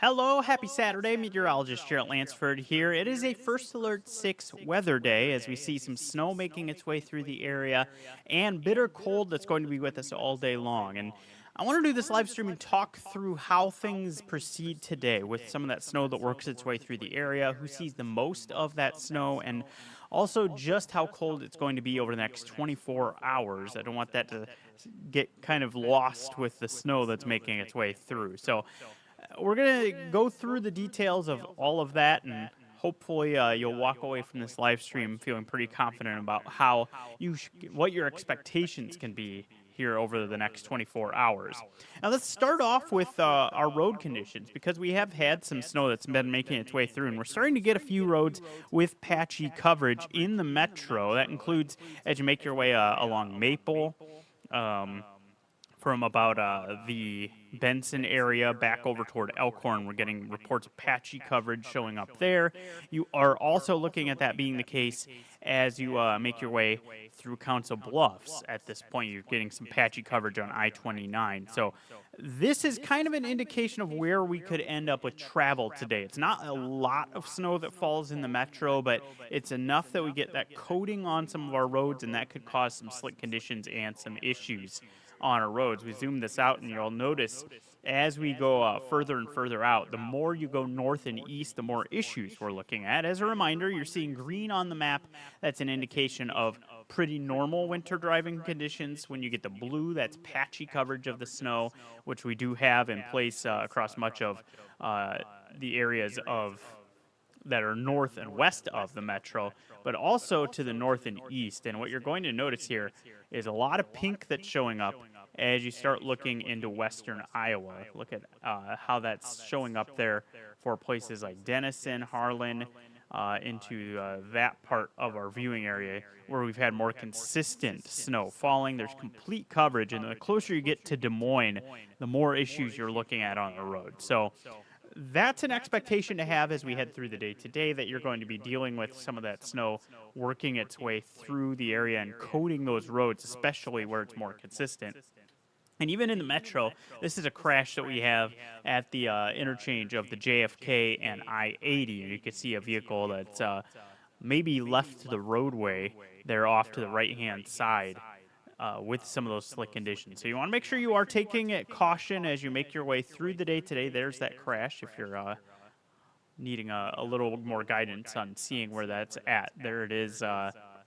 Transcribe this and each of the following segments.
Hello, happy Saturday. Meteorologist Jaret Lansford here. It is a First Alert 6 weather day as we see some snow making its way through the area and bitter cold that's going to be with us all day long. And I want to do this live stream and talk through how things proceed today with some of that snow that works its way through the area, who sees the most of that snow, and also just how cold it's going to be over the next 24 hours. I don't want that to get kind of lost with the snow that's making its way through. So, we're going to go through the details of all of that, and hopefully you'll walk away from this live stream feeling pretty confident about how what your expectations can be here over the next 24 hours. Now, let's start off with our road conditions, because we have had some snow that's been making its way through, and we're starting to get a few roads with patchy coverage in the metro. That includes as you make your way along Maple, from about the Benson area back over toward Elkhorn. We're getting reports of patchy coverage showing up there. You are also looking at that being the case as you make your way through Council Bluffs. At this point, you're getting some patchy coverage on I-29. So this is kind of an indication of where we could end up with travel today. It's not a lot of snow that falls in the metro, but it's enough that we get that coating on some of our roads, and that could cause some slick conditions and some issues on our roads. We zoom this out, and you'll notice as we go further and further out, the more you go north and east, the more issues we're looking at. As a reminder, you're seeing green on the map. That's an indication of pretty normal winter driving conditions. When you get the blue, that's patchy coverage of the snow, which we do have in place across much of the areas that are north and west of the metro, but also to the north and east. And what you're going to notice here is a lot of pink that's showing up as you start looking into western Iowa. Look at how that's showing up there for places like Denison, Harlan, into that part of our viewing area where we've had more consistent snow falling. There's complete coverage, and the closer you get to Des Moines, the more issues you're looking at on the road. So that's an expectation to have as we head through the day today, that you're going to be dealing with some of that snow working its way through the area and coating those roads, especially where it's more consistent. And even in the metro, this is a crash that we have at the interchange of the JFK and I-80. And you can see a vehicle that's maybe left the roadway there off to the right-hand side with some of those slick conditions. So you want to make sure you are taking caution as you make your way through the day today. There's that crash if you're needing a little more guidance on seeing where that's at. There it is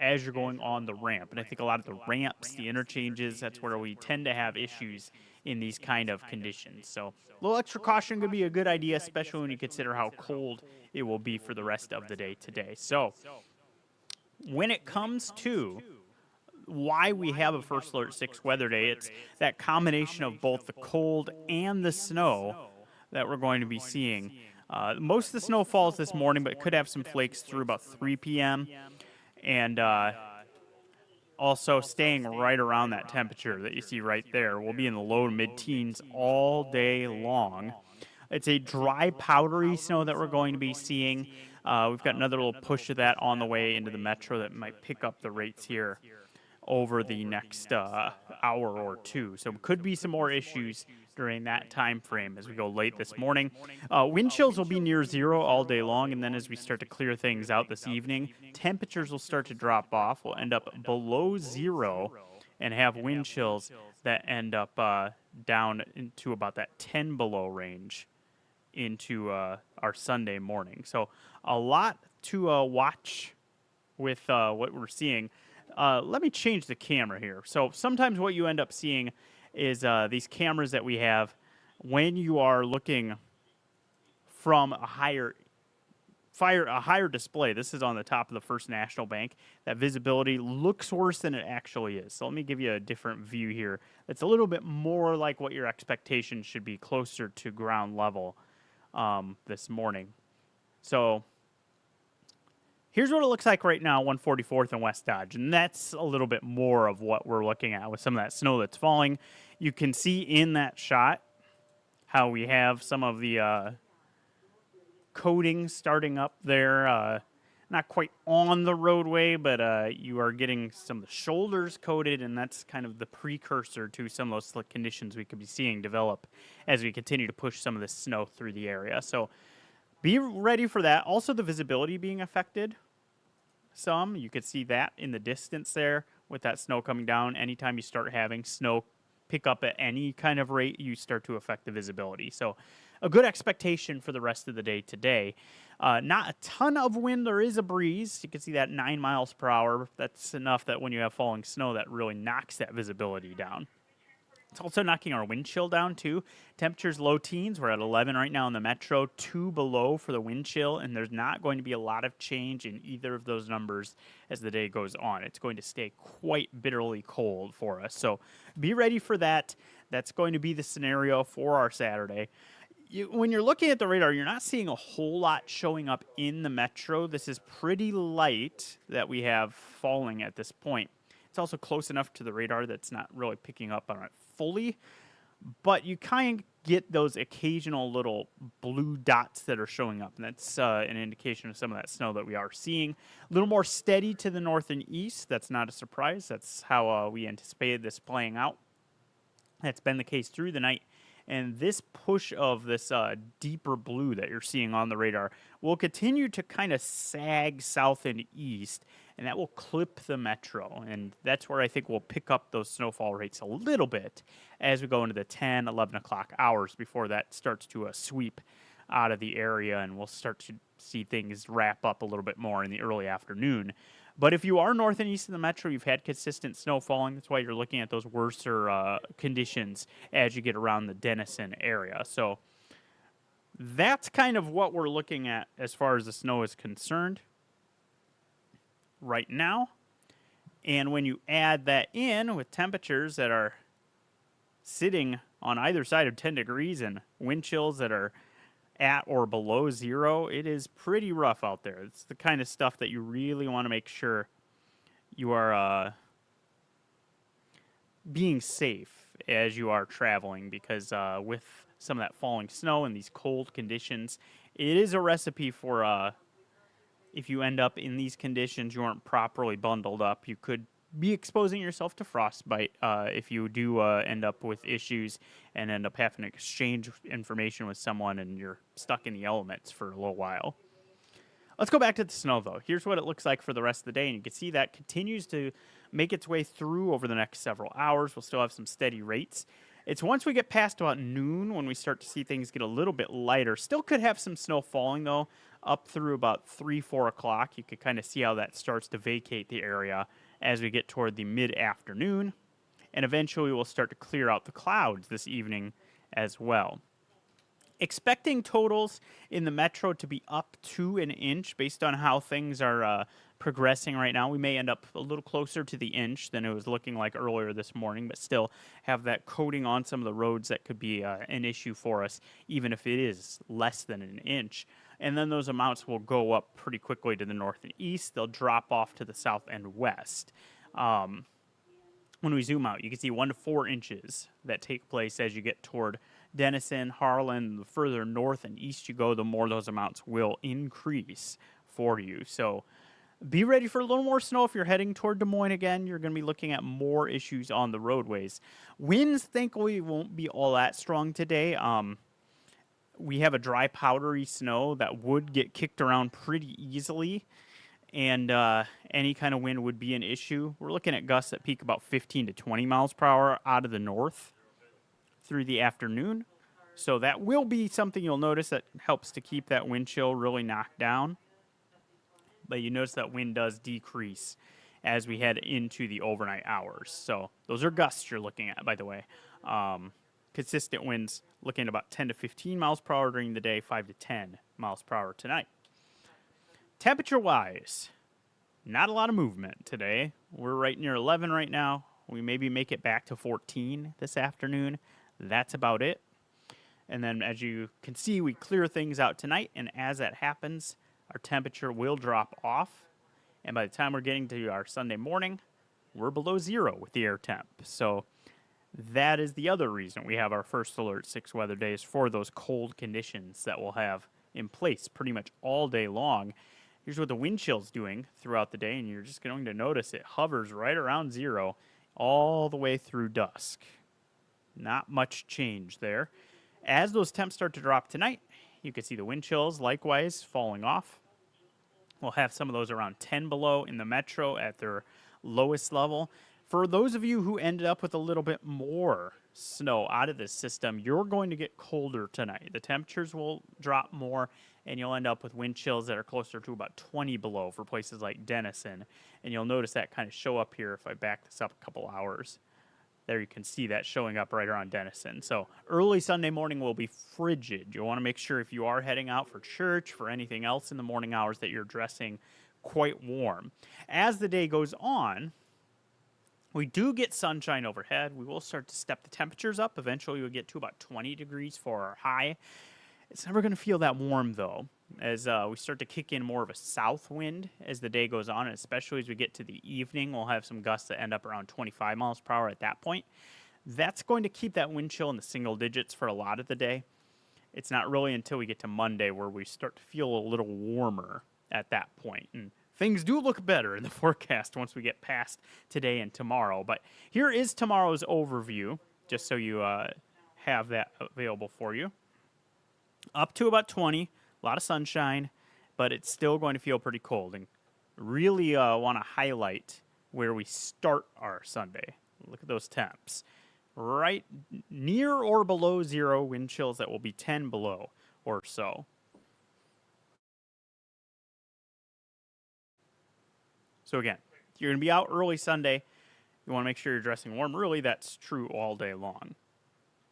as you're going on the ramp. And I think a lot of the ramps, the interchanges, that's where we tend to have issues in these kind of conditions. So a little extra caution could be a good idea, especially when you consider how cold it will be for the rest of the day today. So when it comes to why we have a First Alert 6 weather day, it's that combination of both the cold and the snow that we're going to be seeing. Most of the snow falls this morning, but it could have some flakes through about 3 p.m. And also staying right around that temperature that you see right there. We'll be in the low to mid-teens all day long. It's a dry, powdery snow that we're going to be seeing. We've got another little push of that on the way into the metro that might pick up the rates here over the next hour or two. So could be some more issues during that time frame as we go late this morning. Wind chills will be near zero all day long, and then as we start to clear things out this evening, temperatures will start to drop off. We'll end up below zero and have wind chills that end up down into about that 10 below range into our Sunday morning. So a lot to watch with what we're seeing. Let me change the camera here. So sometimes what you end up seeing is these cameras that we have when you are looking from a higher display. This is on the top of the First National Bank. That visibility looks worse than it actually is. So let me give you a different view here. It's a little bit more like what your expectations should be, closer to ground level this morning. So here's what it looks like right now, 144th and West Dodge, and that's a little bit more of what we're looking at with some of that snow that's falling. You can see in that shot how we have some of the coating starting up there not quite on the roadway, but you are getting some of the shoulders coated, and that's kind of the precursor to some of those slick conditions we could be seeing develop as we continue to push some of the snow through the area. So be ready for that. Also, the visibility being affected some. You could see that in the distance there with that snow coming down. Anytime you start having snow pick up at any kind of rate, you start to affect the visibility. So a good expectation for the rest of the day today. Not a ton of wind. There is a breeze. You can see that 9 miles per hour. That's enough that when you have falling snow, that really knocks that visibility down. It's also knocking our wind chill down, too. Temperatures low teens. We're at 11 right now in the metro, 2 below for the wind chill, and there's not going to be a lot of change in either of those numbers as the day goes on. It's going to stay quite bitterly cold for us, so be ready for that. That's going to be the scenario for our Saturday. When you're looking at the radar, you're not seeing a whole lot showing up in the metro. This is pretty light that we have falling at this point. It's also close enough to the radar that's not really picking up on it fully, but you kind of get those occasional little blue dots that are showing up, and that's an indication of some of that snow that we are seeing. A little more steady to the north and east. That's not a surprise. That's how we anticipated this playing out. That's been the case through the night. And this push of this deeper blue that you're seeing on the radar will continue to kind of sag south and east, and that will clip the metro. And that's where I think we'll pick up those snowfall rates a little bit as we go into the 10, 11 o'clock hours before that starts to sweep out of the area, and we'll start to see things wrap up a little bit more in the early afternoon. But if you are north and east of the metro, you've had consistent snow falling. That's why you're looking at those worser conditions as you get around the Denison area. So that's kind of what we're looking at as far as the snow is concerned right now. And when you add that in with temperatures that are sitting on either side of 10 degrees and wind chills that are at or below zero, it is pretty rough out there. It's the kind of stuff that you really want to make sure you are being safe as you are traveling, because with some of that falling snow and these cold conditions, it is a recipe for if you end up in these conditions, you aren't properly bundled up, you could be exposing yourself to frostbite if you do end up with issues and end up having to exchange information with someone and you're stuck in the elements for a little while. Let's go back to the snow, though. Here's what it looks like for the rest of the day, and you can see that continues to make its way through over the next several hours. We'll still have some steady rates. It's once we get past about noon when we start to see things get a little bit lighter. Still could have some snow falling, though, up through about 3, 4 o'clock. You could kind of see how that starts to vacate the area as we get toward the mid-afternoon, and eventually we'll start to clear out the clouds this evening as well. Expecting totals in the metro to be up to an inch based on how things are progressing right now. We may end up a little closer to the inch than it was looking like earlier this morning, but still have that coating on some of the roads that could be an issue for us, even if it is less than an inch. And then those amounts will go up pretty quickly to the north and east. They'll drop off to the south and west. When we zoom out, you can see 1 to 4 inches that take place as you get toward Denison, Harlan. The further north and east you go, the more those amounts will increase for you. So be ready for a little more snow if you're heading toward Des Moines again. You're going to be looking at more issues on the roadways. Winds, thankfully, won't be all that strong today. We have a dry, powdery snow that would get kicked around pretty easily, and any kind of wind would be an issue. We're looking at gusts that peak about 15 to 20 miles per hour out of the north through the afternoon. So that will be something you'll notice that helps to keep that wind chill really knocked down. But you notice that wind does decrease as we head into the overnight hours. So those are gusts you're looking at, by the way. Consistent winds looking at about 10 to 15 miles per hour during the day, 5 to 10 miles per hour tonight. Temperature-wise, not a lot of movement today. We're right near 11 right now. We maybe make it back to 14 this afternoon. That's about it. And then as you can see, we clear things out tonight, and as that happens, our temperature will drop off. And by the time we're getting to our Sunday morning, we're below zero with the air temp. So that is the other reason we have our first alert 6 weather days, for those cold conditions that we'll have in place pretty much all day long. Here's what the wind chill's doing throughout the day, and you're just going to notice it hovers right around 0 all the way through dusk. Not much change there. As those temps start to drop tonight, you can see the wind chills likewise falling off. We'll have some of those around 10 below in the metro at their lowest level. For those of you who ended up with a little bit more snow out of this system, you're going to get colder tonight. The temperatures will drop more, and you'll end up with wind chills that are closer to about 20 below for places like Denison. And you'll notice that kind of show up here if I back this up a couple hours. There you can see that showing up right around Denison. So early Sunday morning will be frigid. You'll want to make sure if you are heading out for church, for anything else in the morning hours, that you're dressing quite warm. As the day goes on, we do get sunshine overhead. We will start to step the temperatures up. Eventually we'll get to about 20 degrees for our high. It's never going to feel that warm, though, as we start to kick in more of a south wind as the day goes on, and especially as we get to the evening. We'll have some gusts that end up around 25 miles per hour at that point. That's going to keep that wind chill in the single digits for a lot of the day. It's not really until we get to Monday where we start to feel a little warmer at that point. And things do look better in the forecast once we get past today and tomorrow. But here is tomorrow's overview, just so you have that available for you. Up to about 20, a lot of sunshine, but it's still going to feel pretty cold. And really want to highlight where we start our Sunday. Look at those temps. Right near or below 0, wind chills that will be 10 below or so. So again, if you're going to be out early Sunday, you want to make sure you're dressing warm. Really, that's true all day long.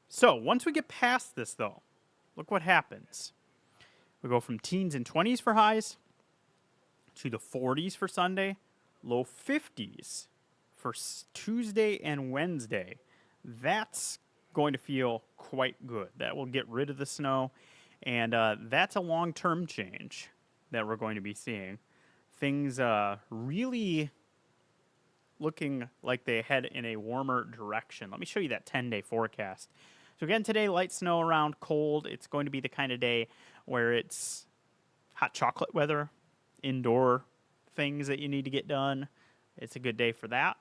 So once we get past this, though, look what happens. We go from teens and 20s for highs to the 40s for Sunday, low 50s for Tuesday and Wednesday. That's going to feel quite good. That will get rid of the snow, and that's a long-term change that we're going to be seeing. Things really looking like they head in a warmer direction. Let me show you that 10-day forecast. So again, today, light snow around, cold. It's going to be the kind of day where it's hot chocolate weather, indoor things that you need to get done. It's a good day for that.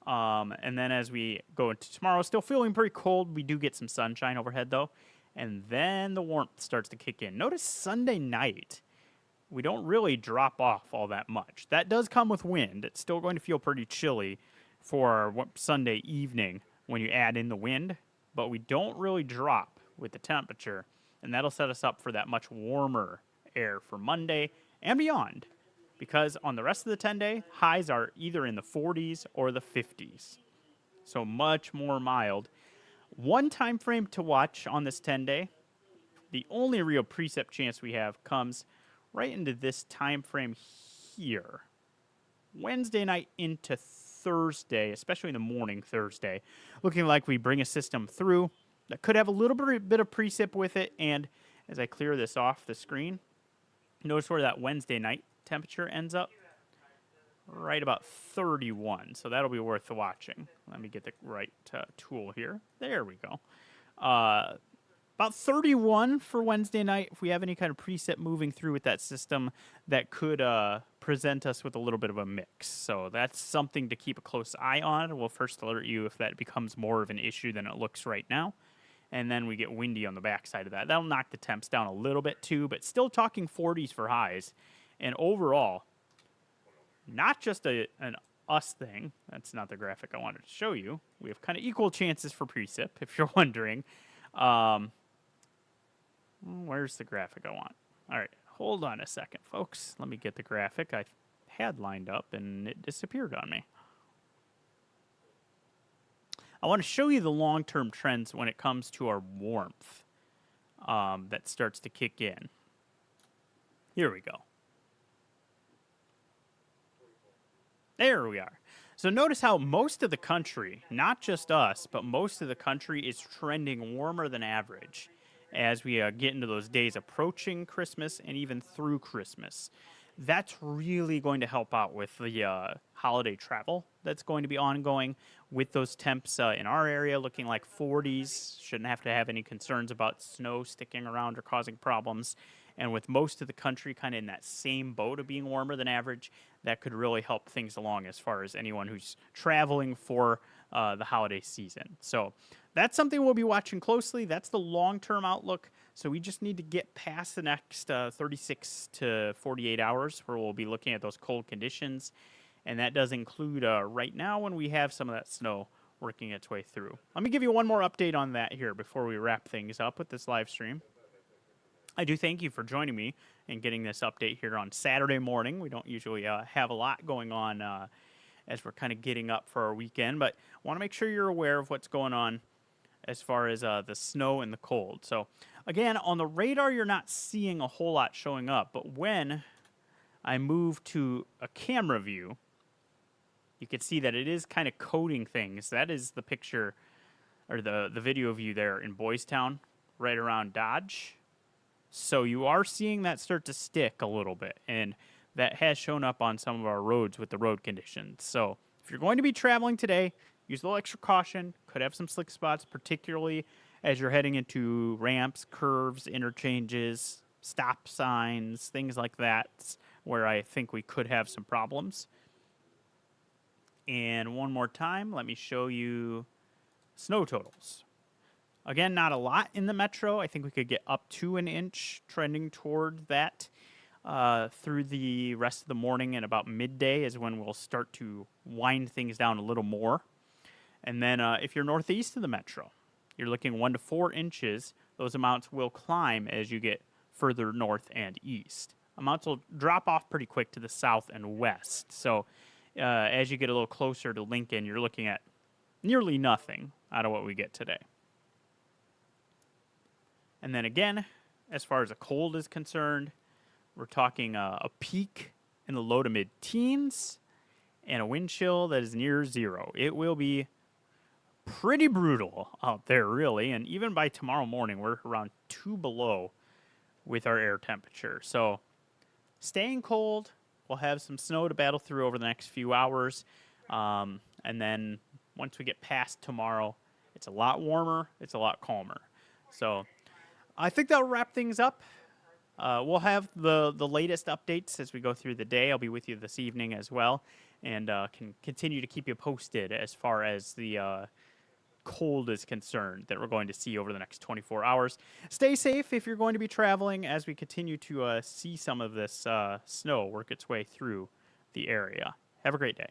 And then as we go into tomorrow, still feeling pretty cold. We do get some sunshine overhead, though. And then the warmth starts to kick in. Notice Sunday night, we don't really drop off all that much. That does come with wind. It's still going to feel pretty chilly for Sunday evening when you add in the wind. But we don't really drop with the temperature, and that'll set us up for that much warmer air for Monday and beyond, because on the rest of the 10-day, highs are either in the 40s or the 50s, so much more mild. One time frame to watch on this 10-day, the only real precip chance we have comes right into this time frame here. Wednesday night into Thursday, especially in the morning Thursday, looking like we bring a system through that could have a little bit of precip with it. And as I clear this off the screen, notice where that Wednesday night temperature ends up. Right about 31. So that'll be worth watching. Let me get the right tool here. There we go. About 31 for Wednesday night. If we have any kind of preset moving through with that system, that could present us with a little bit of a mix. So that's something to keep a close eye on. We'll first alert you if that becomes more of an issue than it looks right now. And then we get windy on the backside of that. That'll knock the temps down a little bit too, but still talking 40s for highs. And overall, not just an us thing. That's not the graphic I wanted to show you. We have kind of equal chances for precip, if you're wondering. Where's the graphic I want? All right, hold on a second, folks. Let me get the graphic I had lined up, and it disappeared on me. I want to show you the long-term trends when it comes to our warmth that starts to kick in. Here we go. There we are. So notice how most of the country, not just us, but most of the country is trending warmer than average as we get into those days approaching Christmas and even through Christmas. That's really going to help out with the holiday travel that's going to be ongoing with those temps in our area looking like 40s. Shouldn't have to have any concerns about snow sticking around or causing problems. And with most of the country kind of in that same boat of being warmer than average, that could really help things along as far as anyone who's traveling for the holiday season. So that's something we'll be watching closely. That's the long-term outlook. So we just need to get past the next 36 to 48 hours where we'll be looking at those cold conditions. And that does include right now when we have some of that snow working its way through. Let me give you one more update on that here before we wrap things up with this live stream. I do thank you for joining me and getting this update here on Saturday morning. We don't usually have a lot going on as we're kind of getting up for our weekend, but I want to make sure you're aware of what's going on as far as the snow and the cold. So again, on the radar, you're not seeing a whole lot showing up, but when I move to a camera view, you can see that it is kind of coating things. That is the picture or the video view there in Boys Town, right around Dodge. So you are seeing that start to stick a little bit, and that has shown up on some of our roads with the road conditions. So if you're going to be traveling today, use a little extra caution. Could have some slick spots, particularly as you're heading into ramps, curves, interchanges, stop signs, things like that, where I think we could have some problems. And one more time, let me show you snow totals. Again, not a lot in the metro. I think we could get up to an inch, trending toward that through the rest of the morning, and about midday is when we'll start to wind things down a little more. And then if you're northeast of the metro, you're looking 1 to 4 inches. Those amounts will climb as you get further north and east. Amounts will drop off pretty quick to the south and west. So as you get a little closer to Lincoln, you're looking at nearly nothing out of what we get today. And then again, as far as a cold is concerned, we're talking a peak in the low to mid-teens and a wind chill that is near zero. It will be pretty brutal out there, really. And even by tomorrow morning, we're around 2 below with our air temperature. So staying cold. We'll have some snow to battle through over the next few hours. And then once we get past tomorrow, it's a lot warmer. It's a lot calmer. So I think that'll wrap things up. We'll have the latest updates as we go through the day. I'll be with you this evening as well, and can continue to keep you posted as far as the cold is concerned that we're going to see over the next 24 hours. Stay safe if you're going to be traveling as we continue to see some of this snow work its way through the area. Have a great day.